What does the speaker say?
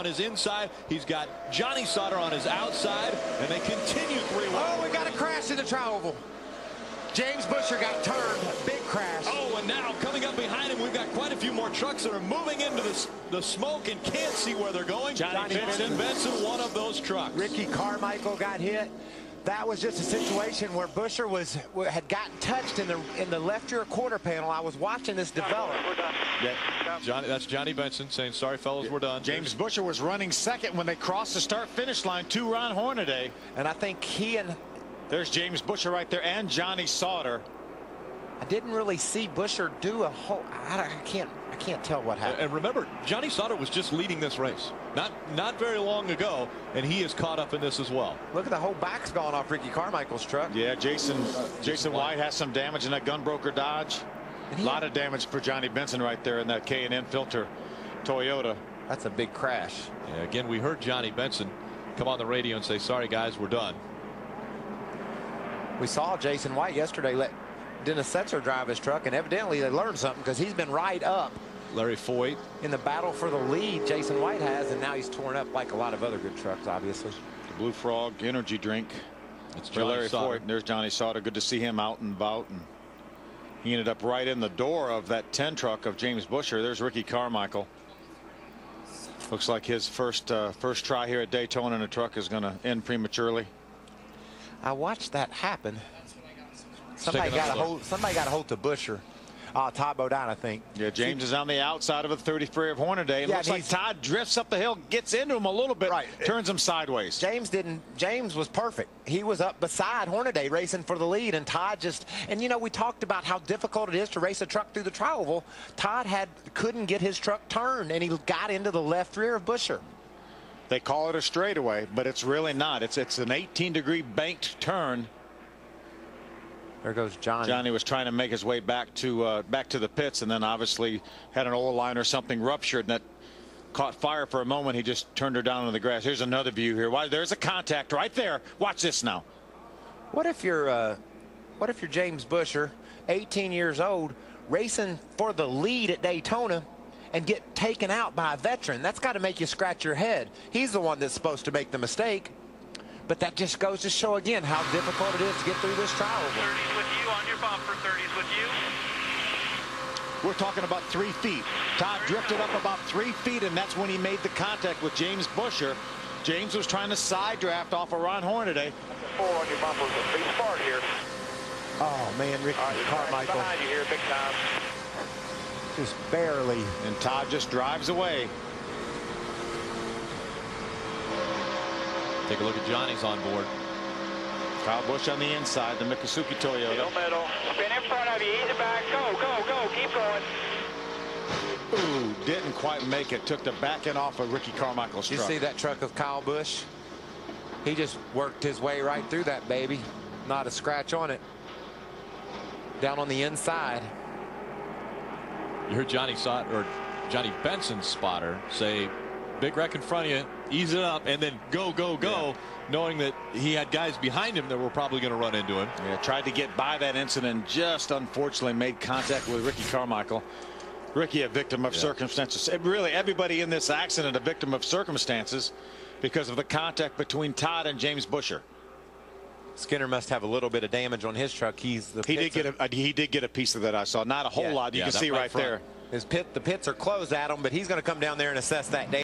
On his inside, he's got Johnny Sauter on his outside, and they continue 3-1. Oh, we got a crash in the tri-oval. Jame Buescher got turned. Big crash. Oh, and now coming up behind him, we've got quite a few more trucks that are moving into the smoke and can't see where they're going. Johnny Benson, one of those trucks. Ricky Carmichael got hit. That was just a situation where Buescher had gotten touched in the left rear quarter panel. I was watching this develop. Yeah, that's Johnny Benson saying, "Sorry, fellas, we're done." Jame Buescher was running second when they crossed the start-finish line to Ron Hornaday. And I think there's Jame Buescher right there and Johnny Sauter. I didn't really see Buescher do a whole. I can't tell what happened. And remember, Johnny Sauter was just leading this race not very long ago, and he is caught up in this as well. Look at the whole back's gone off Ricky Carmichael's truck. Yeah, Jason White has some damage in that gunbroker Dodge. A lot of damage for Johnny Benson right there in that K&N filter Toyota. That's a big crash. Yeah, again, we heard Johnny Benson come on the radio and say, "Sorry guys, we're done." We saw Jason White yesterday let Dennis Setzer drive his truck, and evidently they learned something because he's been right up. Larry Foyt in the battle for the lead, Jason White has, and now he's torn up like a lot of other good trucks, obviously. The Blue Frog energy drink. It's for Larry Foyt. There's Johnny Sauter. Good to see him out and about. And he ended up right in the door of that 10 truck of Jame Buescher. There's Ricky Carmichael. Looks like his first try here at Daytona in a truck is going to end prematurely. I watched that happen. Somebody got a hold to Buescher. Todd Bodine, I think. Yeah, James is on the outside of a 33 of Hornaday. It looks like Todd drifts up the hill, gets into him a little bit, turns him sideways. James was perfect. He was up beside Hornaday racing for the lead, and Todd and you know, we talked about how difficult it is to race a truck through the tri-oval. Todd couldn't get his truck turned, and he got into the left rear of Buescher. They call it a straightaway, but it's really not. It's an 18-degree banked turn. There goes Johnny. Johnny was trying to make his way back to the pits, and then obviously had an oil line or something ruptured, and that caught fire for a moment. He just turned her down on the grass. Here's another view here. There's a contact right there. Watch this now. What if you're Jame Buescher, 18 years old, racing for the lead at Daytona, and get taken out by a veteran? That's got to make you scratch your head. He's the one that's supposed to make the mistake. But that just goes to show again how difficult it is to get through this trial. 30s with you on your bumper. 30s with you. We're talking about 3 feet. Todd drifted up about 3 feet, and that's when he made the contact with Jame Buescher. James was trying to side draft off of Ron Hornaday. 4 on your bumper. Big start here. Oh man, Ricky Carmichael behind you here, big time. Just barely. And Todd just drives away. Take a look at Johnny's on board. Kyle Busch on the inside, the Miccosukee Toyota. Middle. Spin in front of you. Ease it back. Go. Keep going. Ooh, didn't quite make it. Took the back end off of Ricky Carmichael's truck. You see that truck of Kyle Busch? He just worked his way right through that baby. Not a scratch on it. Down on the inside. You heard Johnny Benson's spotter say, "Big wreck in front of you, ease it up," and then go, yeah, knowing that he had guys behind him that were probably going to run into him. Yeah, tried to get by that incident, just unfortunately made contact with Ricky Carmichael. Ricky, a victim of circumstances. Really, everybody in this accident a victim of circumstances because of the contact between Todd and Jame Buescher. Skinner must have a little bit of damage on his truck. He did get a piece of that. I saw not a whole lot. You can see right there. The pits are closed, Adam, but he's going to come down there and assess that damage.